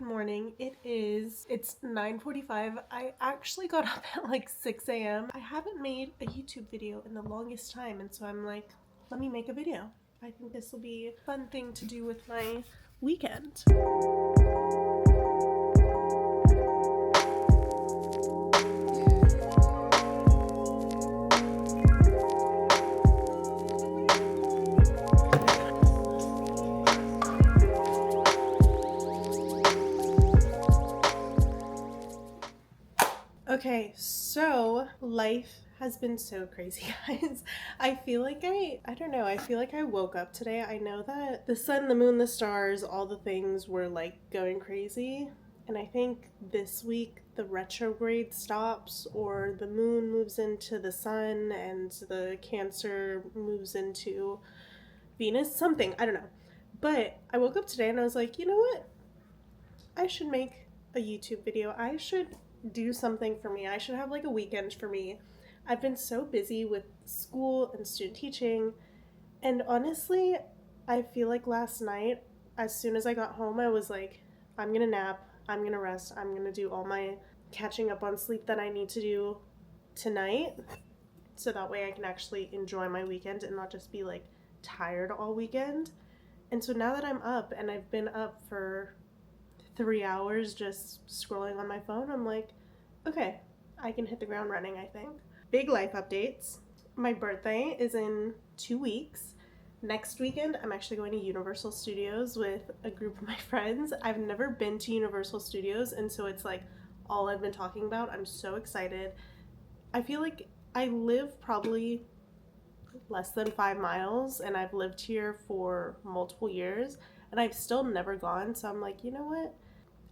morning. It's 9:45. I actually got up at like 6 a.m. I haven't made a YouTube video in the longest time, and so I'm like, let me make a video. I think this will be a fun thing to do with my weekend. Okay, so life has been so crazy, guys. I feel like I don't know, I feel like I woke up today. I know that the sun, the moon, the stars, all the things were like going crazy. And I think this week the retrograde stops, or the moon moves into the sun and the Cancer moves into Venus, something, I don't know. But I woke up today and I was like, you know what? I should make a YouTube video. I should do something for me. I should have like a weekend for me. I've been so busy with school and student teaching, and honestly, I feel like last night, as soon as I got home, I was like, I'm gonna nap, I'm gonna rest, I'm gonna do all my catching up on sleep that I need to do tonight, so that way I can actually enjoy my weekend and not just be like tired all weekend. And so now that I'm up, and I've been up for 3 hours just scrolling on my phone, I'm like, okay, I can hit the ground running, I think. Big life updates. My birthday is in 2 weeks. Next weekend, I'm actually going to Universal Studios with a group of my friends. I've never been to Universal Studios, and so it's like all I've been talking about. I'm so excited. I feel like I live probably less than 5 miles, and I've lived here for multiple years, and I've still never gone. So I'm like, you know what?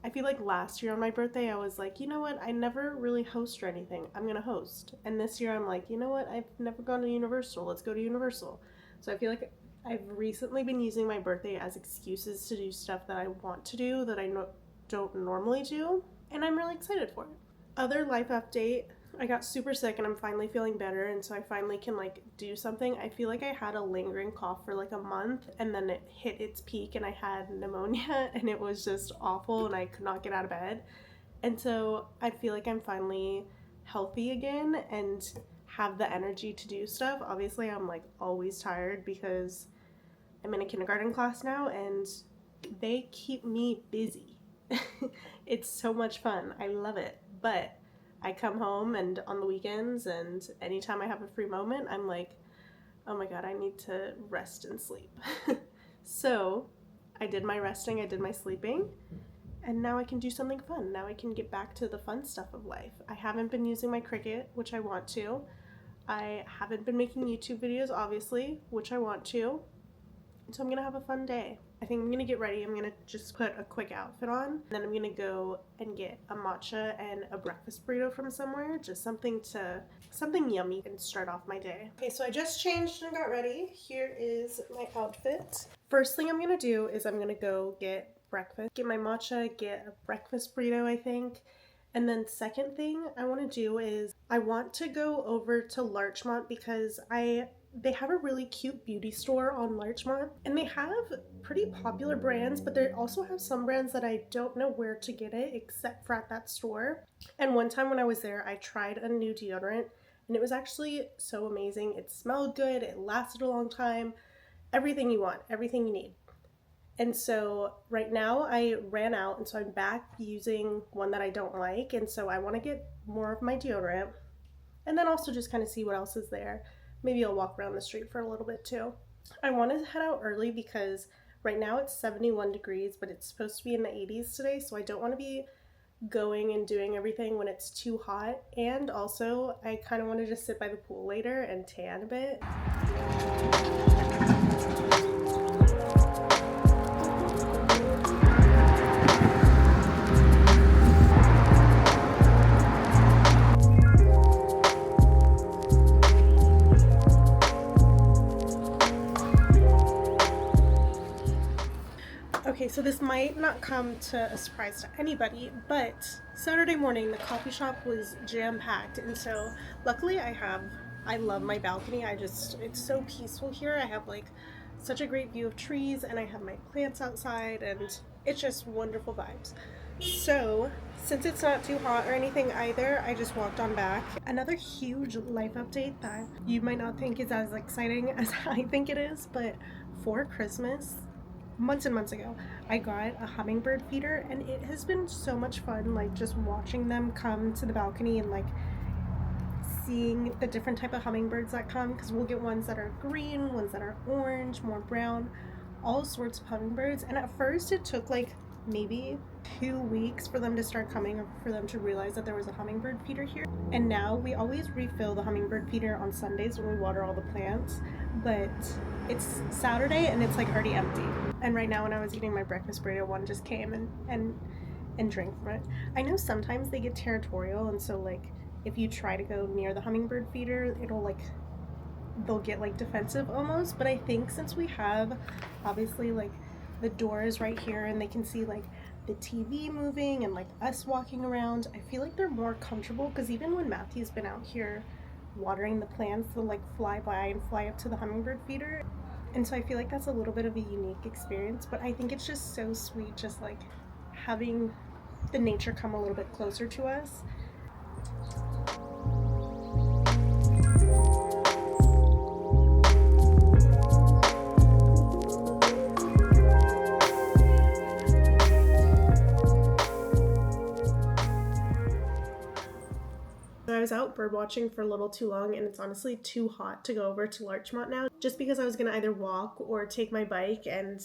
I feel like last year on my birthday, I was like, you know what? I never really host or anything. I'm going to host. And this year, I'm like, you know what? I've never gone to Universal. Let's go to Universal. So I feel like I've recently been using my birthday as excuses to do stuff that I want to do that I don't normally do. And I'm really excited for it. Other life update. I got super sick and I'm finally feeling better, and so I finally can like do something. I feel like I had a lingering cough for like a month, and then it hit its peak and I had pneumonia and it was just awful and I could not get out of bed. And so I feel like I'm finally healthy again and have the energy to do stuff. Obviously, I'm like always tired because I'm in a kindergarten class now and they keep me busy. It's so much fun. I love it. But I come home and on the weekends and anytime I have a free moment, I'm like, oh my god, I need to rest and sleep. So I did my resting, I did my sleeping, and now I can do something fun. Now I can get back to the fun stuff of life. I haven't been using my Cricut, which I want to. I haven't been making YouTube videos, obviously, which I want to. So I'm gonna have a fun day. I think I'm gonna get ready. I'm gonna just put a quick outfit on. Then I'm gonna go and get a matcha and a breakfast burrito from somewhere. Just something yummy and start off my day. Okay, so I just changed and got ready. Here is my outfit. First thing I'm gonna do is I'm gonna go get breakfast. Get my matcha, get a breakfast burrito, I think. And then second thing I want to do is I want to go over to Larchmont because they have a really cute beauty store on Larchmont, and they have pretty popular brands, but they also have some brands that I don't know where to get it except for at that store. And one time when I was there, I tried a new deodorant and it was actually so amazing. It smelled good, it lasted a long time, everything you want, everything you need. And so right now I ran out, and so I'm back using one that I don't like, and so I want to get more of my deodorant and then also just kind of see what else is there. Maybe I'll walk around the street for a little bit too. I want to head out early because right now it's 71 degrees, but it's supposed to be in the 80s today, so I don't want to be going and doing everything when it's too hot. And also I kind of want to just sit by the pool later and tan a bit. Okay, so this might not come to a surprise to anybody, but Saturday morning the coffee shop was jam-packed, and so luckily I love my balcony. It's so peaceful here. I have like such a great view of trees, and I have my plants outside, and it's just wonderful vibes. So, since it's not too hot or anything either, I just walked on back. Another huge life update that you might not think is as exciting as I think it is, but for Christmas, months and months ago, I got a hummingbird feeder, and it has been so much fun, like just watching them come to the balcony and like seeing the different type of hummingbirds that come, because we'll get ones that are green, ones that are orange, more brown, all sorts of hummingbirds. And at first it took like maybe 2 weeks for them to start coming, or for them to realize that there was a hummingbird feeder here. And now we always refill the hummingbird feeder on Sundays when we water all the plants, but it's Saturday and it's like already empty. And right now when I was eating my breakfast burrito, one just came and drank from it. I know sometimes they get territorial, and so like if you try to go near the hummingbird feeder, it'll like they'll get like defensive almost. But I think since we have obviously like the door is right here and they can see like the TV moving and like us walking around, I feel like they're more comfortable, because even when Matthew's been out here watering the plants, they'll like fly by and fly up to the hummingbird feeder. And so I feel like that's a little bit of a unique experience, but I think it's just so sweet just like having the nature come a little bit closer to us. I was out bird watching for a little too long, and it's honestly too hot to go over to Larchmont now, just because I was gonna either walk or take my bike, and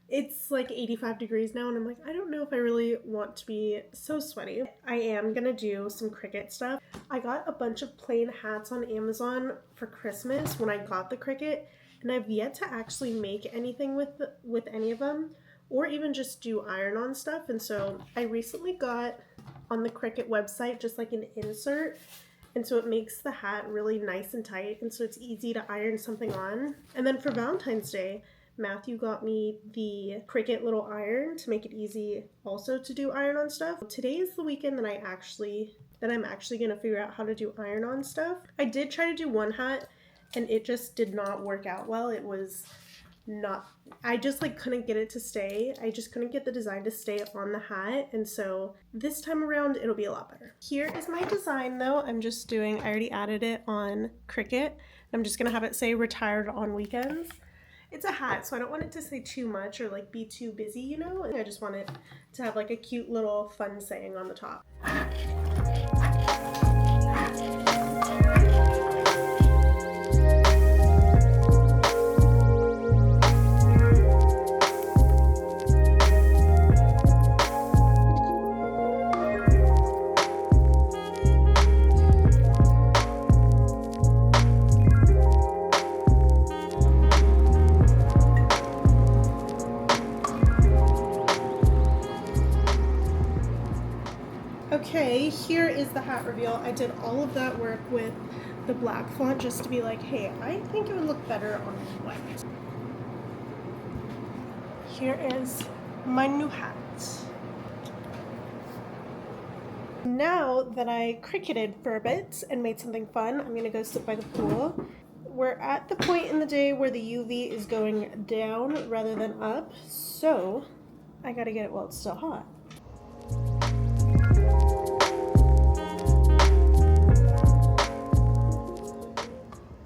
it's like 85 degrees now, and I'm like, I don't know if I really want to be so sweaty. I am gonna do some Cricut stuff. I got a bunch of plain hats on Amazon for Christmas when I got the Cricut, and I've yet to actually make anything with any of them, or even just do iron-on stuff. And so I recently got on the Cricut website just like an insert, and so it makes the hat really nice and tight, and so it's easy to iron something on. And then for Valentine's Day, Matthew got me the Cricut little iron to make it easy also to do iron on stuff. Today is the weekend that I'm actually gonna figure out how to do iron on stuff. I did try to do one hat and it just did not work out well. It was not, I just like couldn't get it to stay. I just couldn't get the design to stay on the hat, and so this time around it'll be a lot better. Here is my design though. I already added it on Cricut. I'm just gonna have it say retired on weekends. It's a hat, so I don't want it to say too much or like be too busy, you know? I just want it to have like a cute little fun saying on the top. Okay, here is the hat reveal. I did all of that work with the black font just to be like, hey, I think it would look better on white. Here is my new hat. Now that I Cricuted for a bit and made something fun, I'm gonna go sit by the pool. We're at the point in the day where the UV is going down rather than up, so I gotta get it while it's still hot.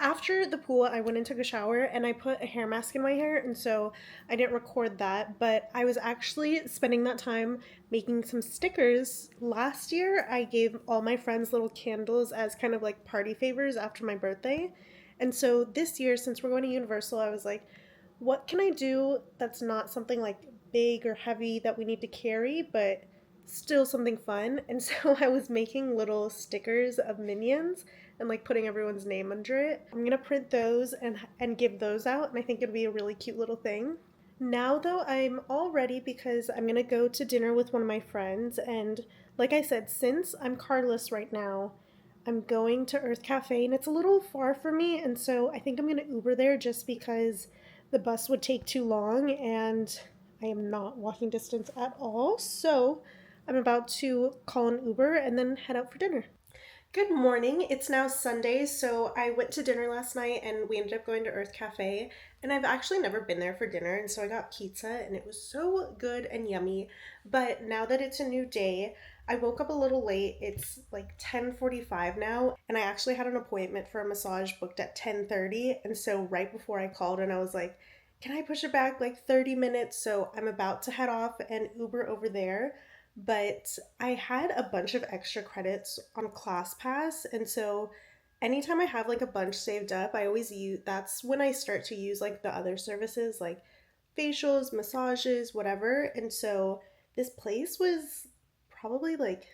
After the pool, I went and took a shower and I put a hair mask in my hair, and so I didn't record that, but I was actually spending that time making some stickers. Last year, I gave all my friends little candles as kind of like party favors after my birthday, and so this year, since we're going to Universal, I was like, what can I do that's not something like big or heavy that we need to carry, but still something fun? And so I was making little stickers of Minions and like putting everyone's name under it. I'm gonna print those and give those out, and I think it'll be a really cute little thing. Now though, I'm all ready because I'm gonna go to dinner with one of my friends, and like I said, since I'm carless right now, I'm going to Earth Cafe, and it's a little far for me, and so I think I'm gonna Uber there just because the bus would take too long and I am not walking distance at all. So I'm about to call an Uber and then head out for dinner. Good morning. It's now Sunday, so I went to dinner last night and we ended up going to Earth Cafe, And I've actually never been there for dinner, and so I got pizza and it was so good and yummy. But now that it's a new day, I woke up a little late. It's like 10:45 now, and I actually had an appointment for a massage booked at 10:30, and so right before I called and I was like, "Can I push it back like 30 minutes?" So I'm about to head off and Uber over there. But I had a bunch of extra credits on ClassPass, and so anytime I have like a bunch saved up, I always use that's when I start to use like the other services like facials, massages, whatever. And so this place was probably like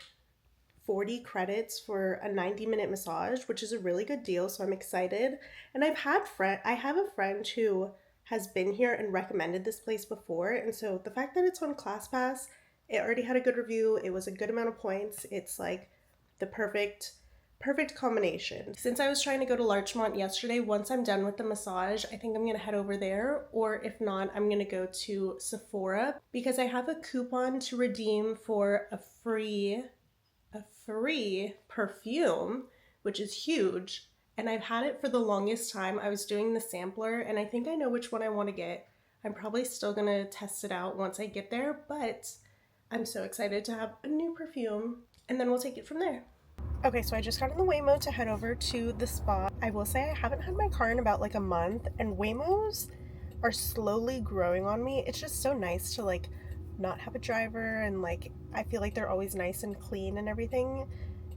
40 credits for a 90-minute massage, which is a really good deal, so I'm excited. And I have a friend who has been here and recommended this place before, and so the fact that it's on ClassPass, it already had a good review, it was a good amount of points. It's like the perfect combination. Since I was trying to go to Larchmont yesterday, once I'm done with the massage, I think I'm gonna head over there, or if not, I'm gonna go to Sephora because I have a coupon to redeem for a free perfume, which is huge. And I've had it for the longest time. I was doing the sampler and I think I know which one I want to get. I'm probably still gonna test it out once I get there, but I'm so excited to have a new perfume, and then we'll take it from there. Okay, so I just got in the Waymo to head over to the spa. I will say I haven't had my car in about like a month, and Waymos are slowly growing on me. It's just so nice to like not have a driver, and like I feel like they're always nice and clean and everything.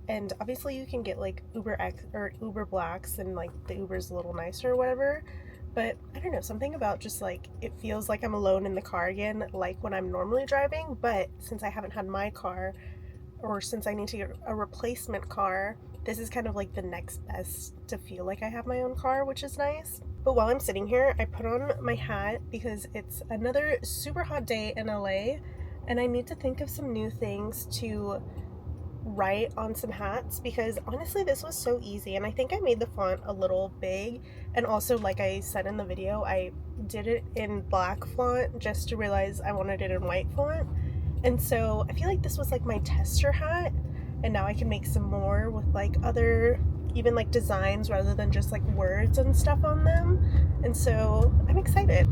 And obviously you can get like Uber X or Uber Blacks, and like the Uber's a little nicer or whatever. But I don't know, something about just like it feels like I'm alone in the car again, like when I'm normally driving. But since I haven't had my car, or since I need to get a replacement car, this is kind of like the next best to feel like I have my own car, which is nice. But while I'm sitting here, I put on my hat because it's another super hot day in LA, and I need to think of some new things to write on some hats, because honestly this was so easy, and I think I made the font a little big, and also like I said in the video, I did it in black font just to realize I wanted it in white font. And so I feel like this was like my tester hat, and now I can make some more with like other even like designs rather than just like words and stuff on them. And so I'm excited.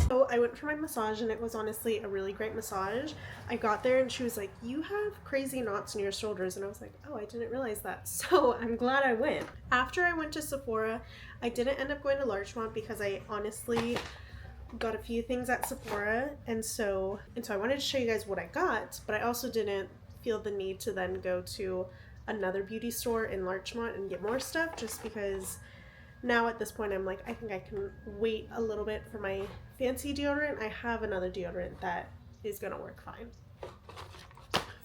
So I went for my massage, and it was honestly a really great massage. I got there and she was like, "You have crazy knots in your shoulders," and I was like, "Oh, I didn't realize that." So I'm glad I went. After I went to Sephora, I didn't end up going to Larchmont because I honestly got a few things at Sephora, and so I wanted to show you guys what I got, but I also didn't feel the need to then go to another beauty store in Larchmont and get more stuff, just because now at this point I'm like, I think I can wait a little bit for my fancy deodorant. I have another deodorant that is gonna work fine.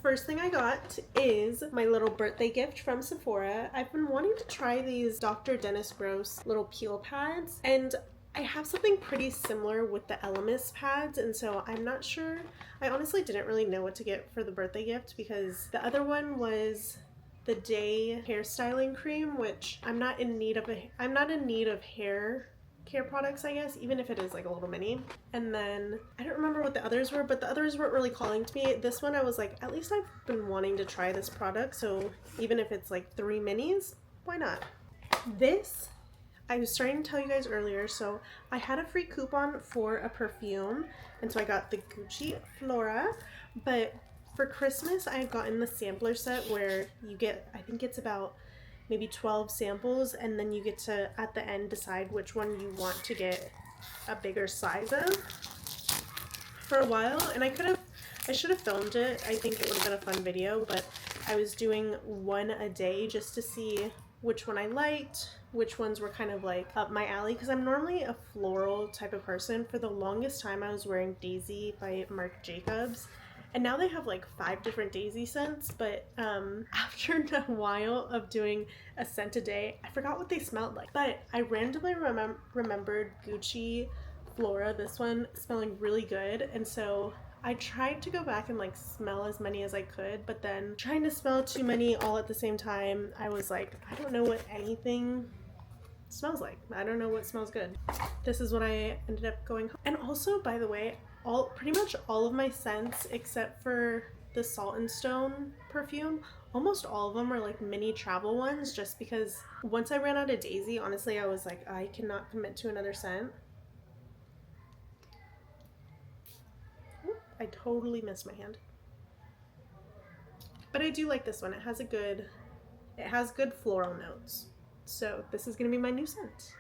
First thing I got is my little birthday gift from Sephora. I've been wanting to try these Dr. Dennis Gross little peel pads, and I have something pretty similar with the Elemis pads, and so I'm not sure. I honestly didn't really know what to get for the birthday gift because the other one was the Day hairstyling cream, which I'm not in need of hair care products, I guess, even if it is like a little mini. And then I don't remember what the others were, but the others weren't really calling to me. This one I was like, at least I've been wanting to try this product, so even if it's like 3 minis, why not? This, I was trying to tell you guys earlier, so I had a free coupon for a perfume, and so I got the Gucci Flora, but for Christmas I had gotten the sampler set where you get, I think it's about maybe 12 samples, and then you get to at the end decide which one you want to get a bigger size of. For a while, and I should have filmed it, I think it would have been a fun video, but I was doing one a day just to see which one I liked, which ones were kind of like up my alley, because I'm normally a floral type of person. For the longest time I was wearing Daisy by Marc Jacobs, and now they have like 5 different Daisy scents, but after a while of doing a scent a day, I forgot what they smelled like. But I randomly remembered Gucci Flora, this one, smelling really good, and so I tried to go back and like smell as many as I could, but then trying to smell too many all at the same time, I was like, I don't know what anything smells like. I don't know what smells good. This is what I ended up going home. And also, by the way, pretty much all of my scents except for the Salt and Stone perfume. Almost all of them are like mini travel ones, just because once I ran out of Daisy, honestly, I was like, I cannot commit to another scent. Oop, I totally missed my hand. But I do like this one. It has good floral notes. So this is gonna be my new scent.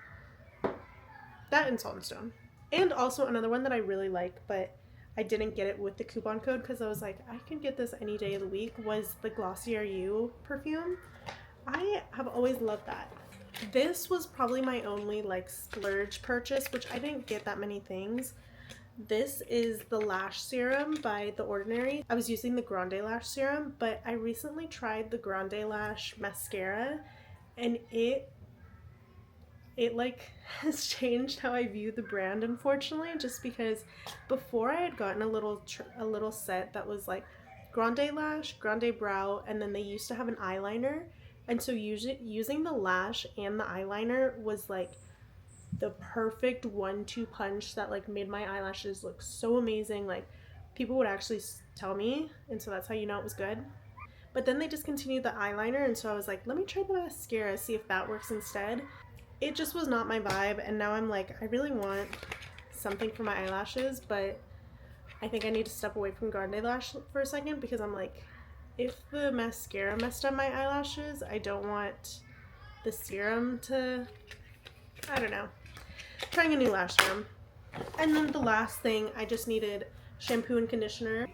That and Salt and Stone. And also another one that I really like, but I didn't get it with the coupon code because I was like, I can get this any day of the week, was the Glossier You perfume. I have always loved that. This was probably my only like splurge purchase, which I didn't get that many things. This is the lash serum by The Ordinary. I was using the Grande Lash serum, but I recently tried the Grande Lash mascara, and it like has changed how I view the brand, unfortunately, just because before I had gotten a little set that was like Grande Lash, Grande Brow, and then they used to have an eyeliner, and so using the lash and the eyeliner was like the perfect 1-2 punch that like made my eyelashes look so amazing. Like people would actually tell me, and so that's how you know it was good. But then they discontinued the eyeliner, and so I was like, let me try the mascara, see if that works instead. It just was not my vibe, and now I'm like, I really want something for my eyelashes, but I think I need to step away from Grande Lash for a second, because I'm like, if the mascara messed up my eyelashes, I don't want the serum to, I don't know. Trying a new lash serum. And then the last thing, I just needed shampoo and conditioner.